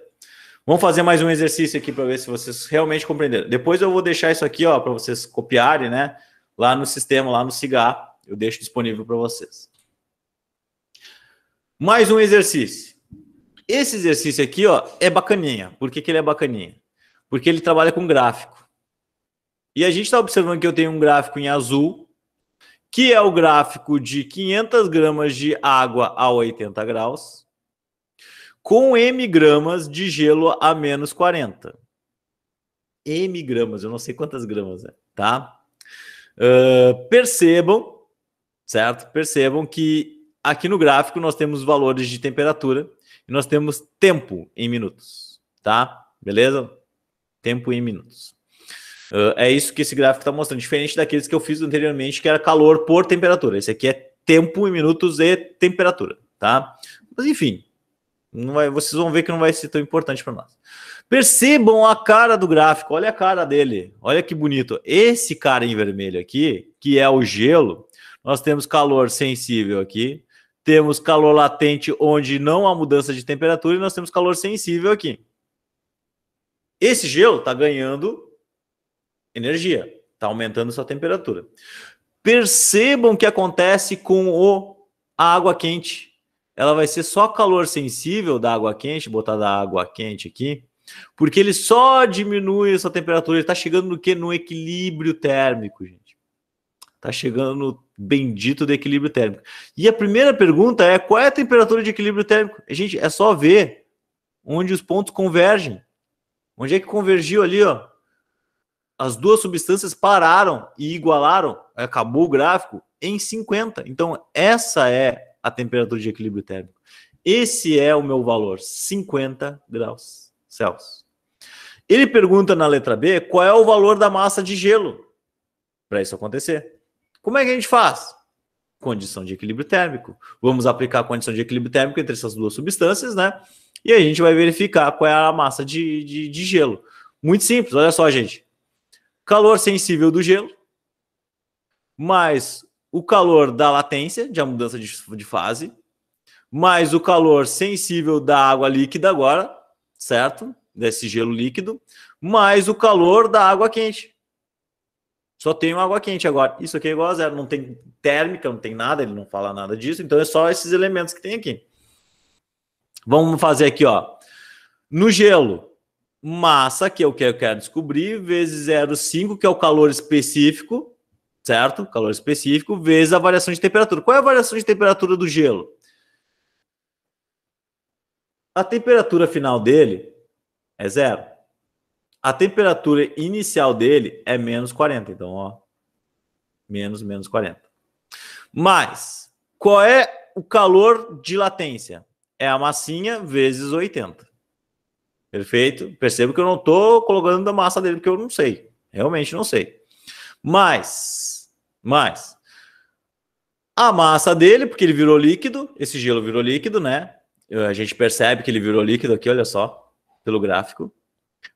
Vamos fazer mais um exercício aqui para ver se vocês realmente compreenderam. Depois eu vou deixar isso aqui, ó, para vocês copiarem, né? Lá no sistema, lá no Cigar, eu deixo disponível para vocês. Mais um exercício. Esse exercício aqui, ó, é bacaninha. Por que ele é bacaninha? Porque ele trabalha com gráfico. E a gente está observando que eu tenho um gráfico em azul, que é o gráfico de 500 gramas de água a 80 graus, com M gramas de gelo a menos 40. M gramas, eu não sei quantas gramas é, tá? Percebam, certo? Percebam que aqui no gráfico nós temos valores de temperatura e nós temos tempo em minutos, tá? Beleza? Tempo em minutos. É isso que esse gráfico está mostrando, diferente daqueles que eu fiz anteriormente, que era calor por temperatura. Esse aqui é tempo em minutos e temperatura, tá? Mas enfim, não vai, vocês vão ver que não vai ser tão importante para nós. Percebam a cara do gráfico, olha a cara dele, olha que bonito. Esse cara em vermelho aqui, que é o gelo, nós temos calor sensível aqui, temos calor latente onde não há mudança de temperatura e nós temos calor sensível aqui. Esse gelo está ganhando energia, está aumentando sua temperatura. Percebam o que acontece com a água quente. Ela vai ser só calor sensível da água quente, botar da água quente aqui, porque ele só diminui essa temperatura, ele está chegando no quê? No equilíbrio térmico, gente. Está chegando no bendito do equilíbrio térmico. E a primeira pergunta é, qual é a temperatura de equilíbrio térmico? Gente, é só ver onde os pontos convergem. Onde é que convergiu ali, ó? As duas substâncias pararam e igualaram, acabou o gráfico, em 50. Então, essa é a temperatura de equilíbrio térmico. Esse é o meu valor, 50 graus Celsius. Ele pergunta na letra B qual é o valor da massa de gelo para isso acontecer. Como é que a gente faz? Condição de equilíbrio térmico. Vamos aplicar a condição de equilíbrio térmico entre essas duas substâncias, né? E a gente vai verificar qual é a massa de gelo. Muito simples, olha só, gente. Calor sensível do gelo, mais o calor da latência, de a mudança de fase, mais o calor sensível da água líquida agora, certo? Desse gelo líquido, mais o calor da água quente. Só tenho água quente agora. Isso aqui é igual a zero. Não tem térmica, não tem nada, ele não fala nada disso. Então é só esses elementos que tem aqui. Vamos fazer aqui, ó. No gelo, massa, que é o que eu quero descobrir, vezes 0,5, que é o calor específico, certo? Calor específico, vezes a variação de temperatura. Qual é a variação de temperatura do gelo? A temperatura final dele é 0. A temperatura inicial dele é menos 40. Então, ó, menos 40. Mas, qual é o calor de latência? É a massinha vezes 80. Perfeito? Percebo que eu não estou colocando a massa dele, porque eu não sei. Realmente não sei. Mas, a massa dele, porque ele virou líquido, esse gelo virou líquido, né? A gente percebe que ele virou líquido aqui, olha só, pelo gráfico.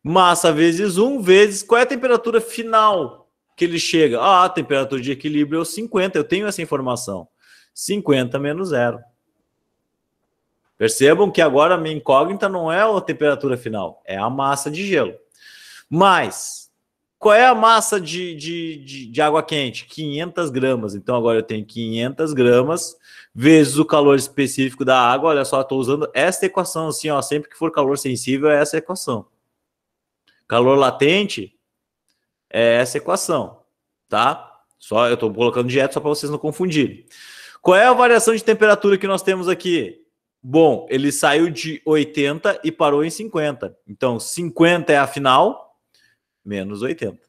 Massa vezes 1 vezes qual é a temperatura final que ele chega? Ah, a temperatura de equilíbrio é 50, eu tenho essa informação. 50 menos 0. Percebam que agora a minha incógnita não é a temperatura final, é a massa de gelo. Mas, qual é a massa de água quente? 500 gramas. Então, agora eu tenho 500 gramas vezes o calor específico da água. Olha só, estou usando essa equação assim, ó, sempre que for calor sensível, é essa equação. Calor latente é essa equação, tá? Só eu estou colocando direto só para vocês não confundirem. Qual é a variação de temperatura que nós temos aqui? Bom, ele saiu de 80 e parou em 50. Então, 50 é a final, menos 80.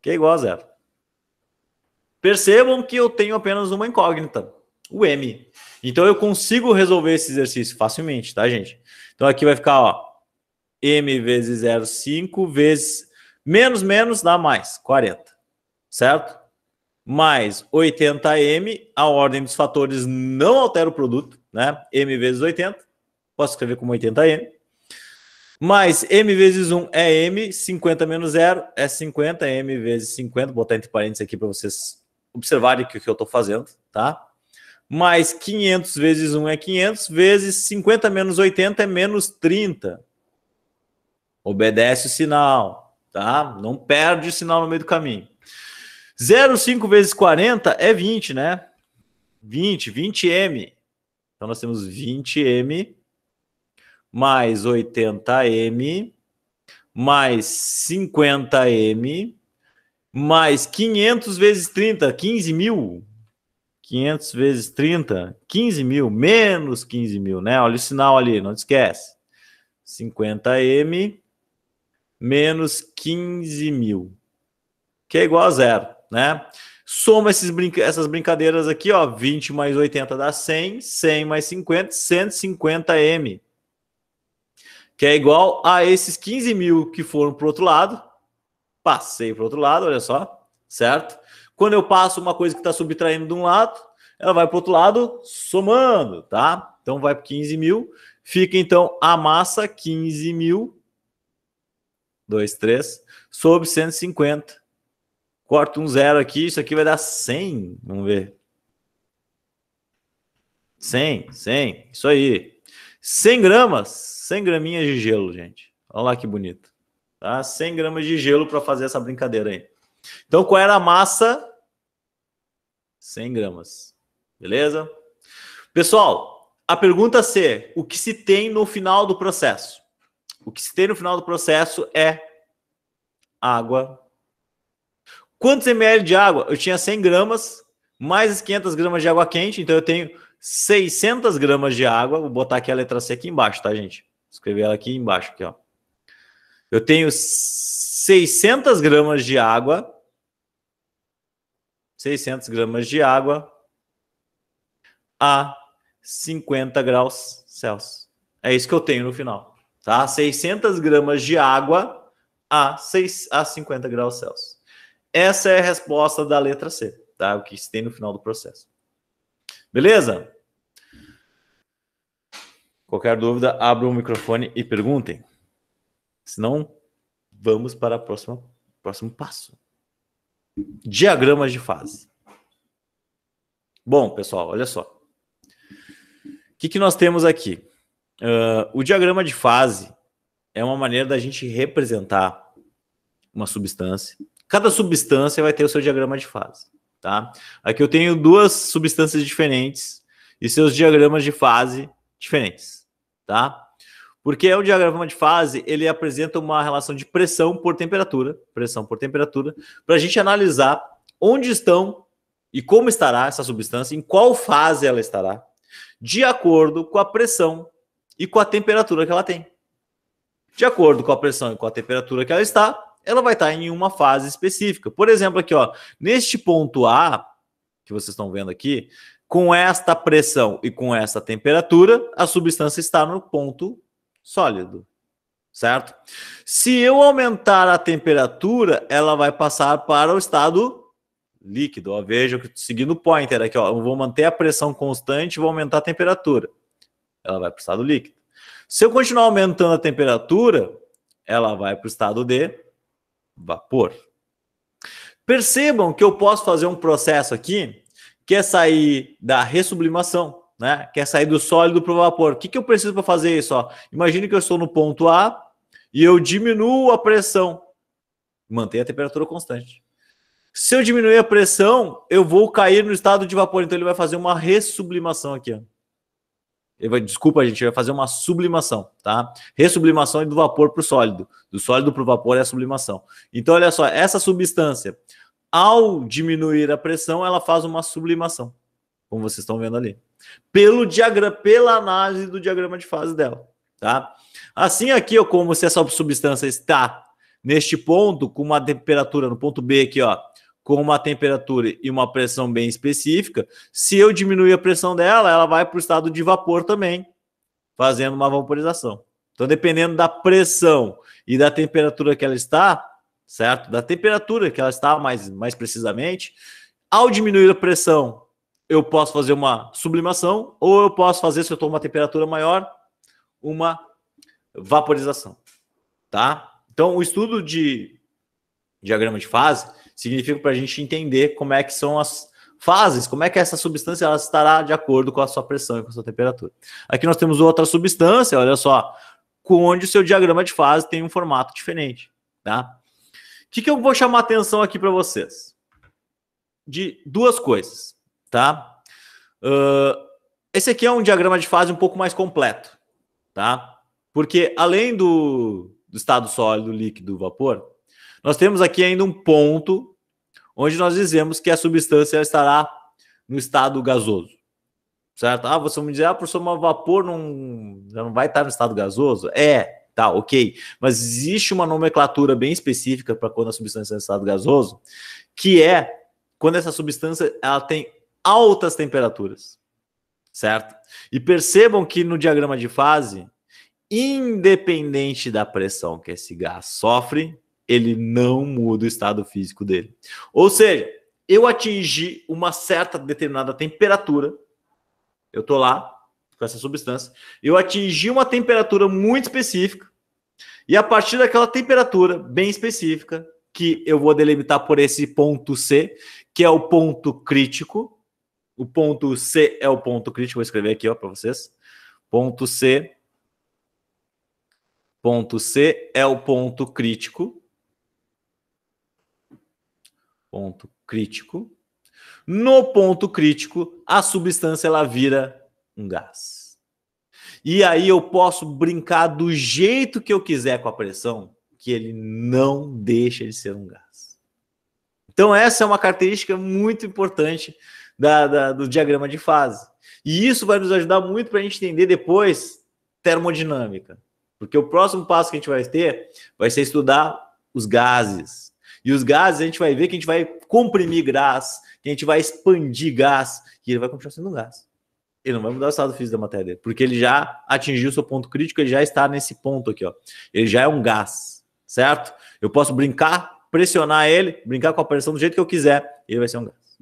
Que é igual a zero. Percebam que eu tenho apenas uma incógnita, o M. Então, eu consigo resolver esse exercício facilmente, tá, gente? Então, aqui vai ficar, ó, M vezes 0,5 vezes menos dá mais, 40, certo? Mais 80M, a ordem dos fatores não altera o produto, né? M vezes 80, posso escrever como 80M. Mais M vezes 1 é M, 50 menos 0 é 50, M vezes 50, vou botar entre parênteses aqui para vocês observarem o que eu estou fazendo, tá? Mais 500 vezes 1 é 500, vezes 50 menos 80 é menos 30. Obedece o sinal, tá? Não perde o sinal no meio do caminho. 0,5 vezes 40 é 20, né? 20M. Então, nós temos 20M mais 80M mais 50M mais 500 vezes 30, 15 mil. 500 vezes 30, 15 mil, menos 15 mil, né? Olha o sinal ali, não te esquece. 50M menos 15 mil, que é igual a zero, né? Soma essas brincadeiras aqui, ó, 20 mais 80 dá 100, 100 mais 50, 150M, que é igual a esses 15 mil que foram para o outro lado, passei para o outro lado, olha só, certo? Quando eu passo uma coisa que está subtraindo de um lado, ela vai para o outro lado somando, tá? Então vai para 15 mil, fica então a massa 15 mil, 2, 3, sobre 150. Corta um zero aqui, isso aqui vai dar 100. Vamos ver. 100, isso aí. 100 gramas, 100 graminhas de gelo, gente. Olha lá que bonito. Tá? 100 gramas de gelo para fazer essa brincadeira aí. Então, qual era a massa? 100 gramas. Beleza? Pessoal, a pergunta C, o que se tem no final do processo? O que se tem no final do processo é água. Quantos ml de água? Eu tinha 100 gramas, mais as 500 gramas de água quente, então eu tenho 600 gramas de água. Vou botar aqui a letra C aqui embaixo, tá, gente? Vou escrever ela aqui embaixo, aqui, ó. Eu tenho 600 gramas de água, 600 gramas de água a 50 graus Celsius. É isso que eu tenho no final, tá? 600 gramas de água a 50 graus Celsius. Essa é a resposta da letra C, tá? O que se tem no final do processo. Beleza? Qualquer dúvida, abra o microfone e perguntem. Senão, vamos para o próximo passo. Diagramas de fase. Bom, pessoal, olha só. O que nós temos aqui? O diagrama de fase é uma maneira da gente representar uma substância. Cada substância vai ter o seu diagrama de fase, tá? Aqui eu tenho duas substâncias diferentes e seus diagramas de fase diferentes, tá? Porque o diagrama de fase, ele apresenta uma relação de pressão por temperatura, para a gente analisar onde estão e como estará essa substância, em qual fase ela estará, de acordo com a pressão e com a temperatura que ela tem. De acordo com a pressão e com a temperatura que ela está, ela vai estar em uma fase específica. Por exemplo, aqui, ó, neste ponto A, que vocês estão vendo aqui, com esta pressão e com esta temperatura, a substância está no ponto sólido, certo? Se eu aumentar a temperatura, ela vai passar para o estado líquido. Ó, veja que seguindo o pointer aqui, ó, eu vou manter a pressão constante e vou aumentar a temperatura. Ela vai para o estado líquido. Se eu continuar aumentando a temperatura, ela vai para o estado de vapor. Percebam que eu posso fazer um processo aqui que é sair da ressublimação. né? Quer sair do sólido para o vapor. O que eu preciso para fazer isso? Ó? Imagine que eu estou no ponto A e eu diminuo a pressão. Mantenho a temperatura constante. Se eu diminuir a pressão, eu vou cair no estado de vapor. Então ele vai fazer uma ressublimação aqui, ó. Desculpa, gente, vai fazer uma sublimação, tá? Ressublimação é do vapor para o sólido. Do sólido para o vapor é a sublimação. Então, olha só, essa substância, ao diminuir a pressão, ela faz uma sublimação, como vocês estão vendo ali. Pela análise do diagrama de fase dela, tá? Assim aqui, ó, como se essa substância está neste ponto, com uma temperatura, no ponto B aqui, ó, com uma temperatura e uma pressão bem específica, se eu diminuir a pressão dela, ela vai para o estado de vapor também, fazendo uma vaporização. Então, dependendo da pressão e da temperatura que ela está, certo? Da temperatura que ela está mais precisamente, ao diminuir a pressão, eu posso fazer uma sublimação, ou eu posso fazer, se eu estou uma temperatura maior, uma vaporização, tá? Então, o estudo de diagrama de fase significa para a gente entender como é que são as fases, como é que essa substância ela estará de acordo com a sua pressão e com a sua temperatura. Aqui nós temos outra substância, olha só, onde o seu diagrama de fase tem um formato diferente, tá? O que eu vou chamar a atenção aqui para vocês? De duas coisas, tá? Esse aqui é um diagrama de fase um pouco mais completo, tá? Porque além do estado sólido, líquido, vapor, nós temos aqui ainda um ponto onde nós dizemos que a substância estará no estado gasoso, certo? Ah, você vai me dizer, professor, mas vapor já não vai estar no estado gasoso? Tá, ok. Mas existe uma nomenclatura bem específica para quando a substância está no estado gasoso, que é quando essa substância ela tem altas temperaturas, certo? E percebam que no diagrama de fase, independente da pressão que esse gás sofre, ele não muda o estado físico dele. Ou seja, eu atingi uma certa determinada temperatura, eu estou lá com essa substância, eu atingi uma temperatura muito específica, e a partir daquela temperatura bem específica, que eu vou delimitar por esse ponto C, que é o ponto crítico, o ponto C é o ponto crítico, vou escrever aqui para vocês, ponto C é o ponto crítico, ponto crítico. No ponto crítico, a substância ela vira um gás. E aí eu posso brincar do jeito que eu quiser com a pressão, que ele não deixa de ser um gás. Então essa é uma característica muito importante do diagrama de fase. E isso vai nos ajudar muito para a gente entender depois termodinâmica. Porque o próximo passo que a gente vai ter vai ser estudar os gases. E os gases, a gente vai ver que a gente vai comprimir gás, que a gente vai expandir gás, e ele vai continuar sendo um gás. Ele não vai mudar o estado físico da matéria dele, porque ele já atingiu o seu ponto crítico, ele já está nesse ponto aqui, ó. Ele já é um gás, certo? Eu posso brincar, pressionar ele, brincar com a pressão do jeito que eu quiser, e ele vai ser um gás.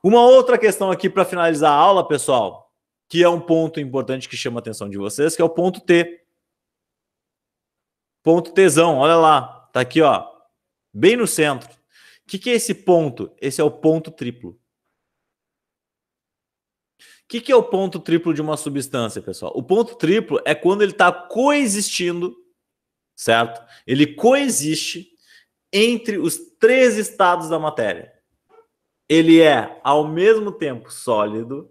Uma outra questão aqui para finalizar a aula, pessoal, que é um ponto importante que chama a atenção de vocês, que é o ponto T. Ponto Tzão, olha lá, tá aqui, ó. Bem no centro. O que é esse ponto? Esse é o ponto triplo. O que é o ponto triplo de uma substância, pessoal? O ponto triplo é quando ele está coexistindo, certo? Ele coexiste entre os três estados da matéria. Ele é, ao mesmo tempo, sólido,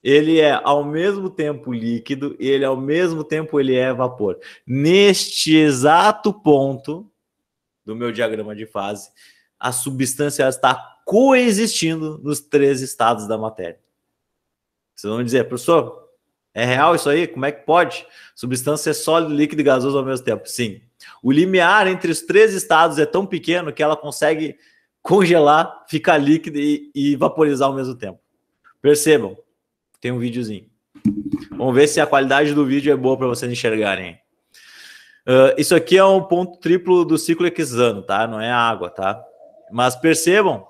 ele é, ao mesmo tempo, líquido, e ele, ao mesmo tempo, ele é vapor. Neste exato ponto do meu diagrama de fase, a substância está coexistindo nos três estados da matéria. Vocês vão dizer, professor, é real isso aí? Como é que pode? Substância é sólido, líquido e gasoso ao mesmo tempo. Sim. O limiar entre os três estados é tão pequeno que ela consegue congelar, ficar líquida e vaporizar ao mesmo tempo. Percebam, tem um videozinho. Vamos ver se a qualidade do vídeo é boa para vocês enxergarem. Isso aqui é um ponto triplo do ciclo hexano, tá? Não é água, tá? Mas percebam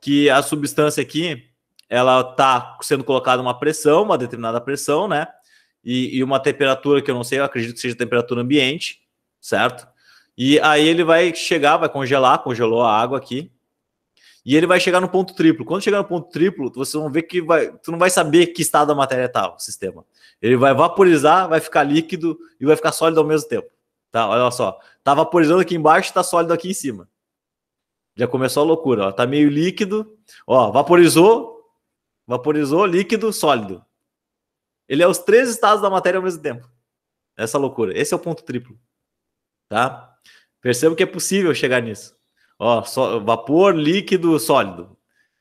que a substância aqui, ela está sendo colocada uma pressão, uma determinada pressão, né? E uma temperatura que eu não sei, eu acredito que seja temperatura ambiente, certo? E aí ele vai chegar, vai congelar, congelou a água aqui. e ele vai chegar no ponto triplo. Quando chegar no ponto triplo, vocês vão ver que tu não vai saber que estado da matéria tá o sistema. Ele vai vaporizar, vai ficar líquido e vai ficar sólido ao mesmo tempo. Tá? Olha só, tá vaporizando aqui embaixo e tá sólido aqui em cima. Já começou a loucura, ó. Tá meio líquido, ó, vaporizou, líquido, sólido. Ele é os 3 estados da matéria ao mesmo tempo. Essa loucura. Esse é o ponto triplo. Tá? Perceba que é possível chegar nisso. Ó, vapor, líquido, sólido.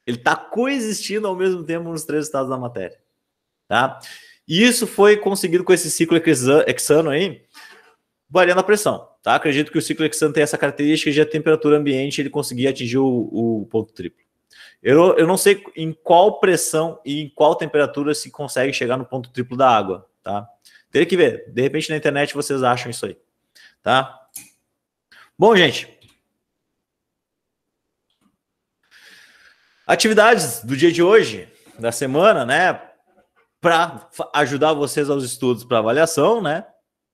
Ele está coexistindo ao mesmo tempo nos 3 estados da matéria. Tá? E isso foi conseguido com esse ciclo hexano aí, variando a pressão. Tá? Acredito que o ciclo hexano tem essa característica de a temperatura ambiente ele conseguir atingir o ponto triplo. Eu não sei em qual pressão e em qual temperatura se consegue chegar no ponto triplo da água. Tá? Teria que ver. De repente na internet vocês acham isso aí. Tá? Bom, gente. Atividades do dia de hoje, da semana, né? Para ajudar vocês aos estudos para avaliação, né?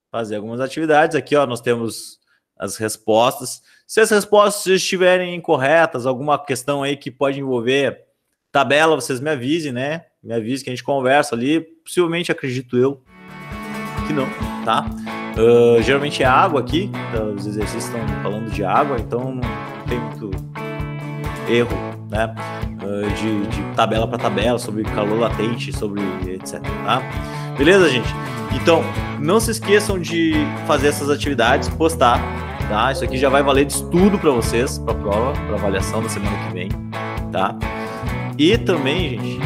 Fazer algumas atividades. Aqui, ó, nós temos as respostas. Se as respostas estiverem incorretas, alguma questão aí que pode envolver tabela, vocês me avisem, né? Me avisem que a gente conversa ali. Possivelmente, acredito eu, que não, tá? Geralmente é água aqui, os exercícios estão falando de água, então não tem muito erro, né? De tabela para tabela, sobre calor latente, sobre etc, tá? Beleza, gente? Então, não se esqueçam de fazer essas atividades, postar, tá? Isso aqui já vai valer de estudo para vocês, para a prova, para avaliação da semana que vem, tá? E também, gente,